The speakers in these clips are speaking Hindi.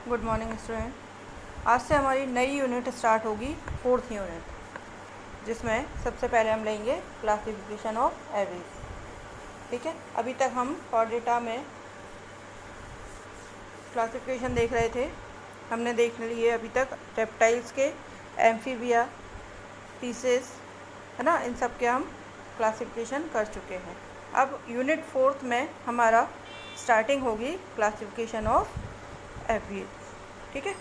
Good morning student. आज से हमारी नई यूनिट स्टार्ट होगी, 4th यूनिट, जिसमें सबसे पहले हम लेंगे क्लासिफिकेशन ऑफ एरेज। ठीक है, अभी तक हम फॉर डेटा में क्लासिफिकेशन देख रहे थे। हमने देख लिए अभी तक रेप्टाइल्स के, एम्फीबिया, पीसेस, है ना, इन सब के हम क्लासिफिकेशन कर चुके हैं। अब यूनिट 4th में हमारा स्टार्टिंग होगी क्लासिफिकेशन ऑफ एविएट्स। ठीक है,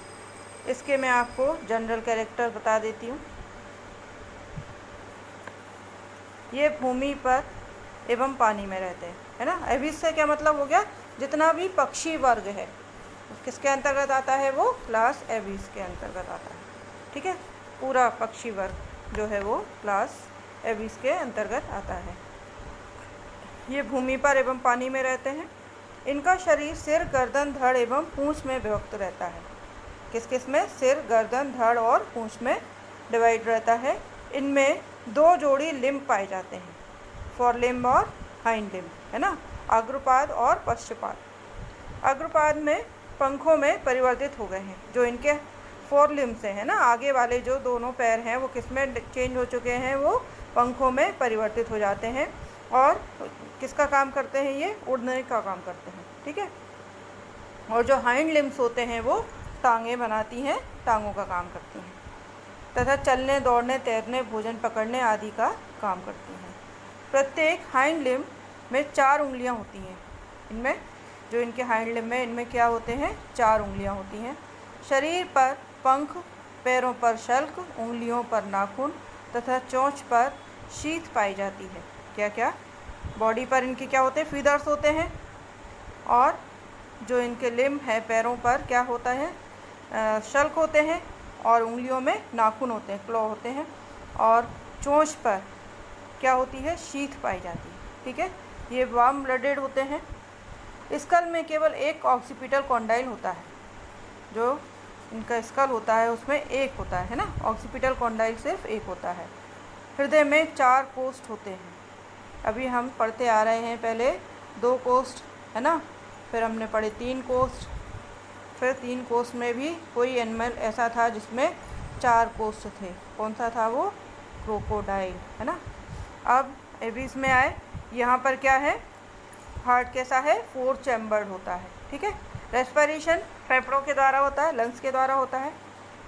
इसके मैं आपको जनरल कैरेक्टर बता देती हूँ। ये भूमि पर एवं पानी में रहते हैं, है ना। एविस से क्या मतलब हो गया, जितना भी पक्षी वर्ग है किसके अंतर्गत आता है, वो क्लास एविस के अंतर्गत आता है। ठीक है, पूरा पक्षी वर्ग जो है वो क्लास एविस के अंतर्गत आता है। ये भूमि पर एवं पानी में रहते हैं। इनका शरीर सिर, गर्दन, धड़ एवं पूंछ में विभक्त रहता है। किस किस में, सिर, गर्दन, धड़ और पूंछ में डिवाइड रहता है। इनमें 2 जोड़ी लिम्ब पाए जाते हैं, फोरलिम्ब और हाइंड लिम्ब, है ना, अग्रपाद और पश्चपाद। अग्रपाद में पंखों में परिवर्तित हो गए हैं, जो इनके फोरलिम्ब से, है ना, आगे वाले जो दोनों पैर हैं वो किस में चेंज हो चुके हैं, वो पंखों में परिवर्तित हो जाते हैं। और किसका काम करते हैं, ये उड़ने का काम करते हैं। ठीक है, और जो हाइंड लिम्स होते हैं वो टांगें बनाती हैं, टांगों का काम करती हैं, तथा चलने, दौड़ने, तैरने, भोजन पकड़ने आदि का काम करती हैं। प्रत्येक हाइंड लिम्ब में 4 उंगलियां होती हैं। इनमें जो इनके हाइंड लिम्ब में, इनमें क्या होते हैं, 4 उंगलियां होती हैं। शरीर पर पंख, पैरों पर शल्क, उंगलियों पर नाखून तथा चोंच पर शीथ पाई जाती है। क्या क्या, बॉडी पर इनके क्या होते हैं, फीदर्स होते हैं। और जो इनके लिम्ब है, पैरों पर क्या होता है, शल्क होते हैं। और उंगलियों में नाखून होते हैं, क्लॉ होते हैं। और चोंच पर क्या होती है, शीथ पाई जाती है। ठीक है, ये वार्म ब्लडेड होते हैं। स्कल में केवल एक ऑक्सीपिटल कॉन्डाइल होता है। जो इनका स्कल होता है उसमें एक होता है ना, ऑक्सीपिटल कॉन्डाइल सिर्फ एक होता है। हृदय में 4 कोष्ठ होते हैं। अभी हम पढ़ते आ रहे हैं, पहले 2 कोष्ठ, है ना, फिर हमने पढ़े 3 कोष्ठ, फिर 3 कोष्ठ में भी कोई एनिमल ऐसा था जिसमें 4 कोष्ठ थे। कौन सा था वो, क्रोकोडाइल, है ना। अब एविस में आए, यहाँ पर क्या है, हार्ट कैसा है, 4 चैम्बर्ड होता है। ठीक है, रेस्पिरेशन फेफड़ों के द्वारा होता है, लंग्स के द्वारा होता है।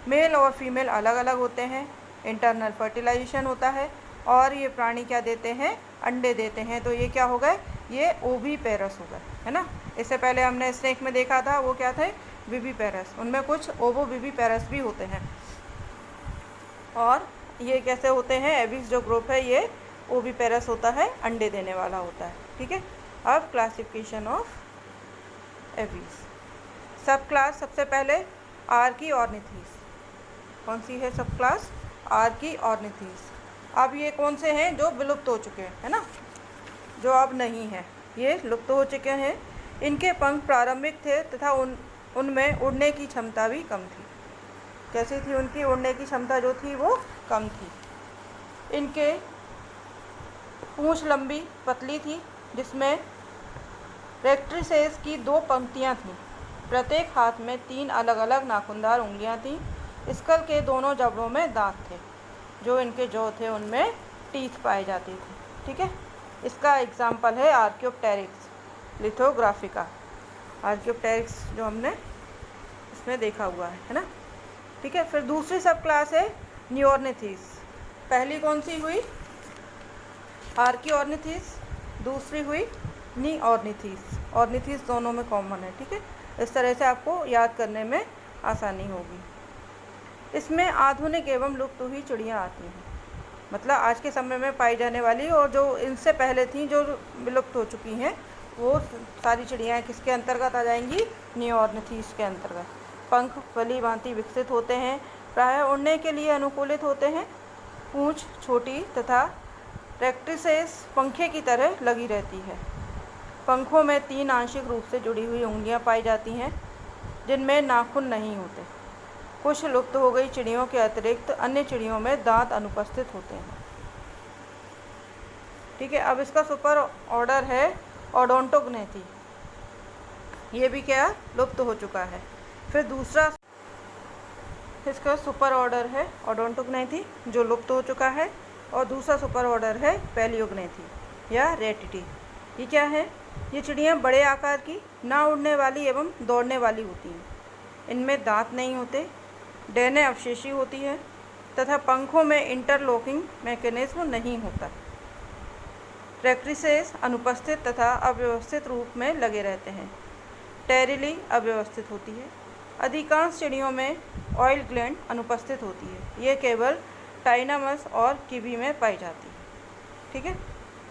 मेल और फीमेल अलग अलग होते हैं। इंटरनल फर्टिलाइजेशन होता है। और ये प्राणी क्या देते हैं, अंडे देते हैं। तो ये क्या हो गए, ये ओविपेरस हो गए, है ना। इससे पहले हमने स्नेक में देखा था, वो क्या थे, विविपेरस। उनमें कुछ ओवोविविपेरस भी होते हैं। और ये कैसे होते हैं, एविस जो ग्रुप है ये ओविपेरस होता है, अंडे देने वाला होता है। ठीक है, अब क्लासिफिकेशन ऑफ एविस। सब क्लास, सबसे पहले आर्की ऑर्निथीस। कौन सी है सब क्लास, आर्की ऑर्निथीस। अब ये कौन से हैं, जो विलुप्त हो चुके हैं, है ना, जो अब नहीं है, ये लुप्त हो चुके हैं। इनके पंख प्रारंभिक थे तथा उनमें उड़ने की क्षमता भी कम थी। कैसी थी उनकी उड़ने की क्षमता, जो थी वो कम थी। इनके पूंछ लंबी पतली थी, जिसमें रेक्ट्रिसेस की 2 पंक्तियां थीं। प्रत्येक हाथ में 3 अलग अलग नाखूनदार उंगलियां थीं। स्कल के दोनों जबड़ों में दांत थे। जो इनके जौ थे उनमें टीथ पाए जाती थी। ठीक है, इसका एग्जाम्पल है आर्कियोप्टेरिक्स लिथोग्राफिका। आर्कियोप्टेरिक्स जो हमने इसमें देखा हुआ है ना। ठीक है, फिर दूसरी सब क्लास है न्यूऑर्निथीस। पहली कौन सी हुई, आर्कियोऑर्निथीस, दूसरी हुई नीऑर्निथीस। ऑर्निथीस दोनों में कॉमन है। ठीक है, इस तरह से आपको याद करने में आसानी होगी। इसमें आधुनिक एवं लुप्त हुई चिड़ियाँ आती हैं, मतलब आज के समय में पाई जाने वाली, और जो इनसे पहले थी जो विलुप्त हो चुकी हैं, वो सारी चिड़ियाँ किसके अंतर्गत आ जाएंगी, न्यूऑर्निथीस के अंतर्गत। पंख भली भांति विकसित होते हैं, प्रायः उड़ने के लिए अनुकूलित होते हैं। पूंछ छोटी तथा रेक्ट्रिसेस पंखे की तरह लगी रहती है। पंखों में 3 आंशिक रूप से जुड़ी हुई उंगलियां पाई जाती हैं, जिनमें नाखून नहीं होते। कुछ लुप्त हो गई चिड़ियों के अतिरिक्त अन्य चिड़ियों में दांत अनुपस्थित होते हैं। ठीक है, अब इसका सुपर ऑर्डर है ओडोंटोग्नेथी। ये भी क्या लुप्त हो चुका है। फिर दूसरा इसका सुपर ऑर्डर है ओडोंटोग्नेथी, जो लुप्त हो चुका है, और दूसरा सुपर ऑर्डर है पैलियोग्नेथी या रेटिटी। ये क्या है? ये चिड़ियाँ बड़े आकार की, ना उड़ने वाली एवं दौड़ने वाली होती हैं। इनमें दांत नहीं होते, डैने अवशेषी होती है तथा पंखों में इंटरलॉकिंग मैकेनिज्म नहीं होता। रेक्ट्रिसेस अनुपस्थित तथा अव्यवस्थित रूप में लगे रहते हैं। टेरिली अव्यवस्थित होती है। अधिकांश चिड़ियों में ऑयल ग्लैंड अनुपस्थित होती है। ये केवल टाइनामस और किवी में पाई जाती है। ठीक है,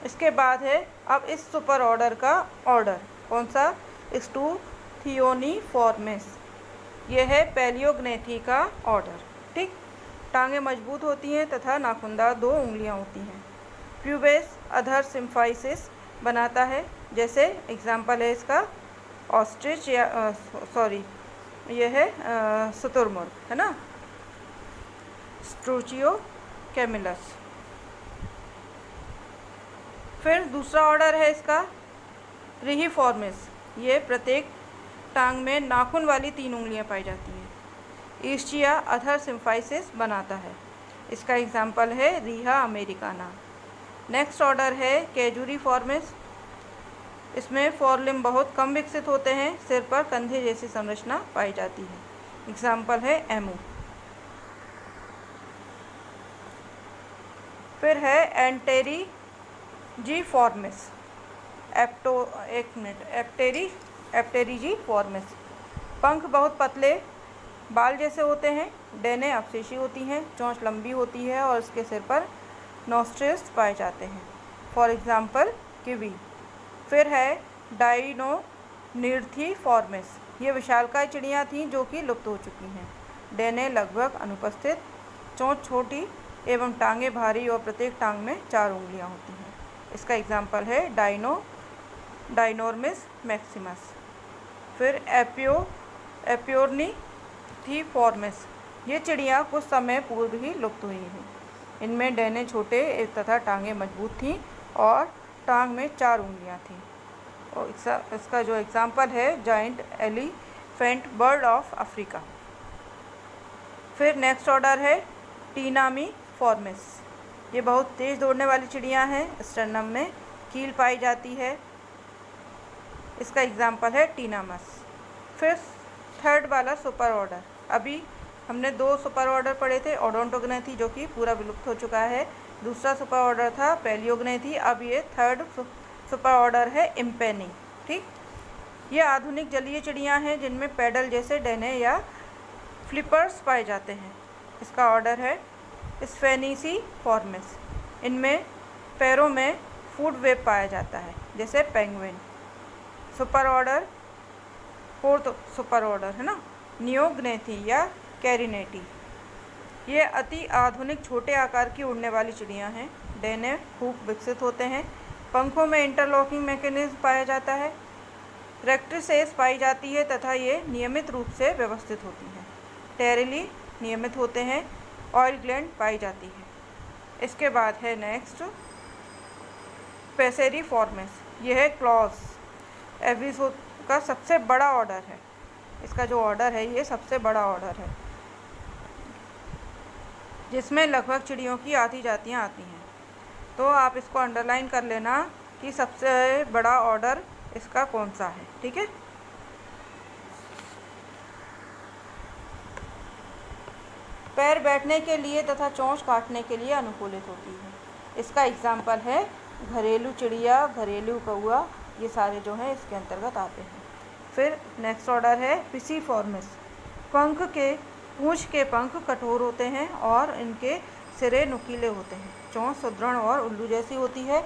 इसके बाद है अब इस सुपर ऑर्डर का ऑर्डर, कौन सा? स्टूथियोनिफॉर्मिस। यह है पैलियोग्नेथी का ऑर्डर। ठीक, टांगें मजबूत होती हैं तथा नाखूनदार 2 उंगलियां होती हैं। प्यूबेस अधर सिम्फाइसिस बनाता है, जैसे एग्जाम्पल है इसका ऑस्ट्रिच या सॉरी यह है शुतुरमुर्ग, है ना, स्ट्रोचियो कैमिलस। फिर दूसरा ऑर्डर है इसका रिहीफॉर्मिस। ये प्रत्येक टांग में नाखून वाली 3 उंगलियां पाई जाती हैं। ईस्चिया अधर सिम्फाइसिस बनाता है, इसका एग्जाम्पल है रीहा अमेरिकाना। नेक्स्ट ऑर्डर है कैजुरीफॉर्मिस। इसमें फोरलिम बहुत कम विकसित होते हैं, सिर पर कंधे जैसी संरचना पाई जाती है, एग्जाम्पल है एमू। फिर है एप्टेरिजीफॉर्मिस। एप्टेरिजीफॉर्मिस। पंख बहुत पतले बाल जैसे होते हैं, डैने अवशेषी होती हैं, चोंच लंबी होती है और इसके सिर पर नॉस्ट्रिल्स पाए जाते हैं, फॉर एग्जाम्पल किवी। फिर है डायनोनिर्थिफॉर्मिस। ये विशालकाय चिड़ियाँ थीं जो कि लुप्त हो चुकी हैं। डैने लगभग अनुपस्थित, चोंच छोटी एवं टांगें भारी और प्रत्येक टांग में 4 उंगलियां होती हैं। इसका एग्जाम्पल है डायनोर्मिस मैक्सिमस। फिर एपियोर्निथिफॉर्मिस। ये चिड़ियाँ कुछ समय पूर्व ही लुप्त हुई हैं। इनमें डैने छोटे तथा टांगें मजबूत थीं और टांग में 4 उंगलियां थीं। और इसका जो एग्जाम्पल है giant elephant bird of Africa. फिर नेक्स्ट ऑर्डर है टीनामीफॉर्मिस। ये बहुत तेज़ दौड़ने वाली चिड़ियाँ हैं, स्टर्नम में कील पाई जाती है, इसका एग्जाम्पल है टीनामस। फिर थर्ड वाला सुपर ऑर्डर, अभी हमने 2 सुपर ऑर्डर पढ़े थे, ओडोंटोग्नेथी जो कि पूरा विलुप्त हो चुका है, दूसरा सुपर ऑर्डर था पैलियोग्नेथी, अब ये थर्ड सुपर ऑर्डर है इम्पेनी। ठीक, ये आधुनिक जलीय चिड़ियाँ हैं जिनमें पैडल जैसे डैने या फ्लिपर्स पाए जाते हैं। इसका ऑर्डर है स्फेनिसीफॉर्मिस। इनमें पैरों में फूड वेब पाया जाता है, जैसे penguin. Super order, fourth super order है ना, नियोग्नेथी या कैरिनेटी। ये अति आधुनिक छोटे आकार की उड़ने वाली चिड़ियाँ हैं। डैने खूब विकसित होते हैं, पंखों में इंटरलॉकिंग मैकेनिज्म पाया जाता है, रेक्ट्रिसेस पाई जाती है तथा ये नियमित रूप से व्यवस्थित होती हैं। टेरिली नियमित होते हैं, ऑयल ग्लैंड पाई जाती है। इसके बाद है नेक्स्ट पैसेरीफॉर्मिस। यह है क्लॉस एविस का सबसे बड़ा ऑर्डर है। इसका जो ऑर्डर है ये सबसे बड़ा ऑर्डर है, जिसमें लगभग चिड़ियों की आधी जातियाँ आती हैं। तो आप इसको अंडरलाइन कर लेना कि सबसे बड़ा ऑर्डर इसका कौन सा है। ठीक है, पैर बैठने के लिए तथा चोंच काटने के लिए अनुकूलित होती है। इसका एग्जाम्पल है घरेलू चिड़िया, घरेलू कौआ, ये सारे जो हैं इसके अंतर्गत आते हैं। फिर नेक्स्ट ऑर्डर है पिसीफॉर्मिस। पूंछ के पंख कठोर होते हैं और इनके सिरे नुकीले होते हैं, चोंच सुदृढ़ और उल्लू जैसी होती है।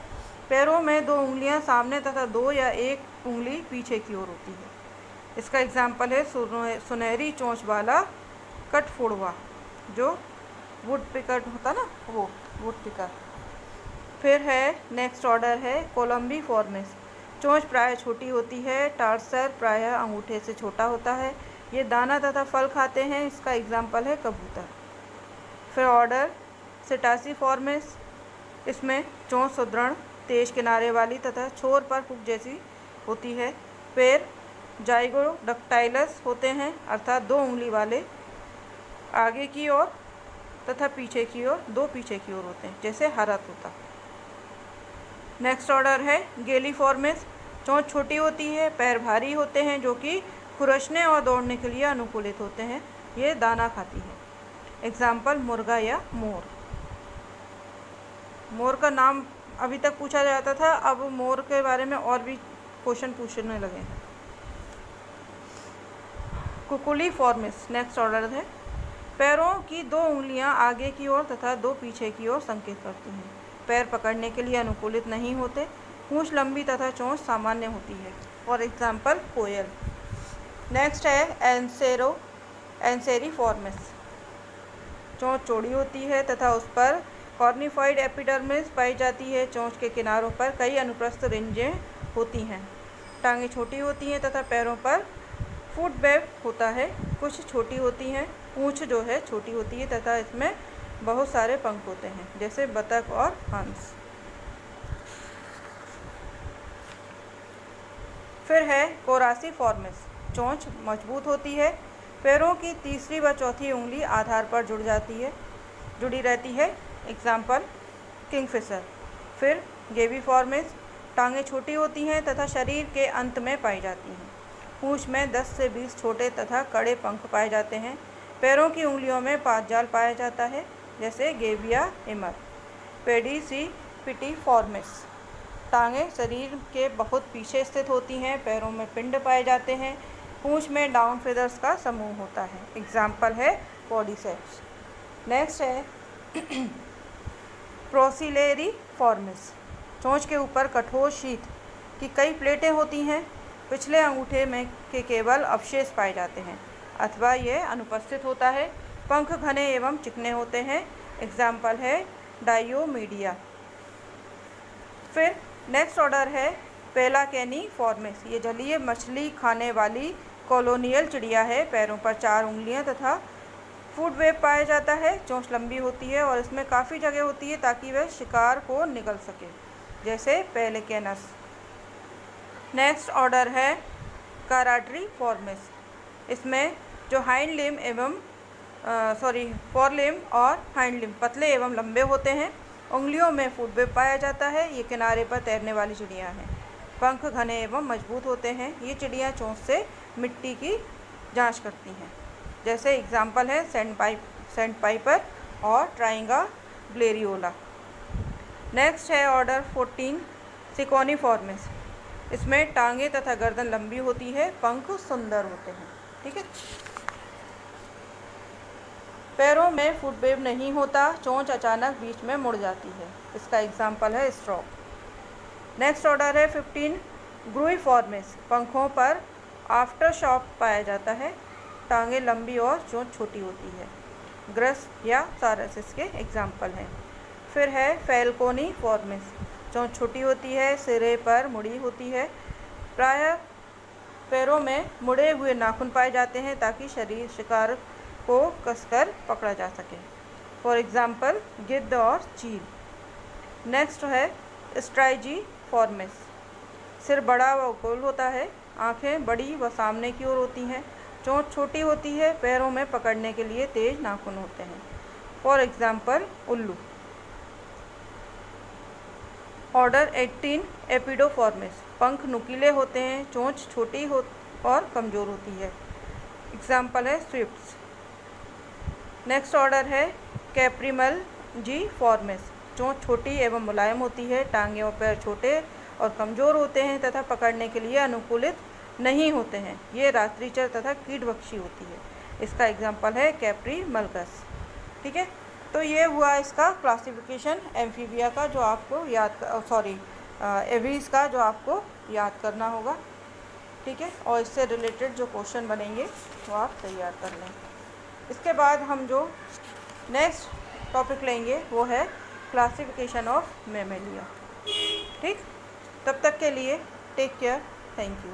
पैरों में 2 उंगलियां सामने तथा 2 या 1 उंगली पीछे की ओर होती है। इसका एग्जाम्पल है सुनहरी चोंच वाला कठफोड़वा, जो वुड पिकर होता ना, वो वुड पिकर। फिर है नेक्स्ट ऑर्डर है कोलम्बीफॉर्मिस। चोंच प्रायः छोटी होती है, टार्सर प्रायः अंगूठे से छोटा होता है। ये दाना तथा फल खाते हैं, इसका एग्जाम्पल है कबूतर। फिर ऑर्डर सिटासीफॉर्मिस। इसमें चोंच सुदृढ़, तेज किनारे वाली तथा छोर पर हुक जैसी होती है। पैर जाइगोडक्टाइलस होते हैं, अर्थात 2 उंगली वाले, आगे की ओर तथा पीछे की ओर, 2 पीछे की ओर होते हैं, जैसे हरा तोता। नेक्स्ट ऑर्डर है गेलीफॉर्मिस। चोंच छोटी होती है, पैर भारी होते हैं जो कि खुरशने और दौड़ने के लिए अनुकूलित होते हैं। ये दाना खाती है। एग्जाम्पल मुर्गा या मोर। मोर का नाम अभी तक पूछा जाता था, अब मोर के बारे में और भी क्वेश्चन पूछने लगे हैं। कुकुलीफॉर्मिस नेक्स्ट ऑर्डर है। पैरों की 2 उंगलियां आगे की ओर तथा 2 पीछे की ओर संकेत करती हैं। पैर पकड़ने के लिए अनुकूलित नहीं होते। पूंछ लंबी तथा चोंच सामान्य होती है। For example coil. नेक्स्ट है एंसेरिफॉर्मिस। चोंच चौड़ी होती है तथा उस पर कॉर्निफाइड एपिडर्मिस पाई जाती है। चोंच के किनारों पर कई अनुप्रस्थ रेंजें होती हैं। टांगें छोटी होती हैं तथा पैरों पर फुट वेब होता है, कुछ छोटी होती हैं। पूंछ जो है छोटी होती है तथा इसमें बहुत सारे पंख होते हैं, जैसे बतख और हंस। फिर है कोरासीफॉर्मिस। चोंच मजबूत होती है। पैरों की तीसरी व चौथी उंगली आधार पर जुड़ी रहती है। Example Kingfisher. फिर गेबीफॉर्मिस। टांगें छोटी होती हैं तथा शरीर के अंत में पाई जाती हैं। पूंछ में 10 से 20 छोटे तथा कड़े पंख पाए जाते हैं। पैरों की उंगलियों में 5 जाल पाया जाता है, जैसे गेबिया इमर। पेडिसिपिटिफॉर्मिस। टांगें शरीर के बहुत पीछे स्थित होती हैं। पैरों में पिंड पाए जाते हैं। पूंछ में डाउन फीदर्स का समूह होता है। एग्जाम्पल है पॉडीसेप्स। नेक्स्ट है प्रोसिलेरीफॉर्मिस। चोंच के ऊपर कठोर शीत की कई प्लेटें होती हैं। पिछले अंगूठे में के केवल अवशेष पाए जाते हैं अथवा ये अनुपस्थित होता है। पंख घने एवं चिकने होते हैं। एग्जाम्पल है डायोमीडिया। फिर नेक्स्ट ऑर्डर है पेलाकेनीफॉर्मिस। ये जलीय मछली खाने वाली कॉलोनियल चिड़िया है। पैरों पर 4 उंगलियां तथा फुट वेब पाया जाता है। चोंच लंबी होती है और इसमें काफ़ी जगह होती है ताकि वह शिकार को निगल सके, जैसे पेलिकैनस। नेक्स्ट ऑर्डर है काराट्रीफॉर्मिस। इसमें जो फॉर लिम और हाइंड लिम पतले एवं लंबे होते हैं। उंगलियों में फुट वेब पाया जाता है। ये किनारे पर तैरने वाली चिड़िया हैं। पंख घने एवं मजबूत होते हैं। ये चिड़िया चोंच से मिट्टी की जांच करती हैं, जैसे एग्जाम्पल है सैंडपाइपर और ट्राइंगा ग्लेरियोला। नेक्स्ट है ऑर्डर 14 सिकोनीफॉर्मिस। इसमें टांगे तथा गर्दन लंबी होती है। पंख सुंदर होते हैं। ठीक है। पैरों में फुट वेब नहीं होता। चोंच अचानक बीच में मुड़ जाती है। इसका एग्जाम्पल है स्ट्रोक। नेक्स्ट ऑर्डर है 15 ग्रुइफॉर्मिस। पंखों पर आफ्टर शॉक पाया जाता है। टांगे लंबी और चोंच छोटी होती है। ग्रस या सारस इसके एग्जाम्पल हैं। फिर है फैल्कोनीफॉर्मिस। चोंच छोटी होती है, सिरे पर मुड़ी होती है। प्रायः पैरों में मुड़े हुए नाखून पाए जाते हैं ताकि शिकार को कसकर पकड़ा जा सके। फॉर एग्जाम्पल गिद्ध और चील। नेक्स्ट है स्ट्राइजीफॉर्मिस। सिर बड़ा व गोल होता है। आँखें बड़ी व सामने की ओर होती हैं। चोंच छोटी होती है। पैरों में पकड़ने के लिए तेज नाखून होते हैं। फॉर एग्जाम्पल उल्लू। ऑर्डर 18 एपिडोफॉर्मिस। पंख नुकीले होते हैं। चोंच छोटी और कमज़ोर होती है। एग्जाम्पल है स्विफ्ट्स। नेक्स्ट ऑर्डर है कैप्रिमलजीफॉर्मिस। चोंच छोटी एवं मुलायम होती है। टांगे और पैर छोटे और कमज़ोर होते हैं तथा पकड़ने के लिए अनुकूलित नहीं होते हैं। ये रात्रिचर तथा कीटभक्षी होती है। इसका एग्जाम्पल है कैप्रीमलगस। ठीक है। तो ये हुआ इसका क्लासिफिकेशन एम्फीबिया का, जो आपको एवीज का जो आपको याद करना होगा। ठीक है। और इससे रिलेटेड जो क्वेश्चन बनेंगे वो आप तैयार कर लें। इसके बाद हम जो नेक्स्ट टॉपिक लेंगे वो है क्लासिफिकेशन ऑफ मैमेलिया। ठीक। तब तक के लिए टेक केयर। Thank you.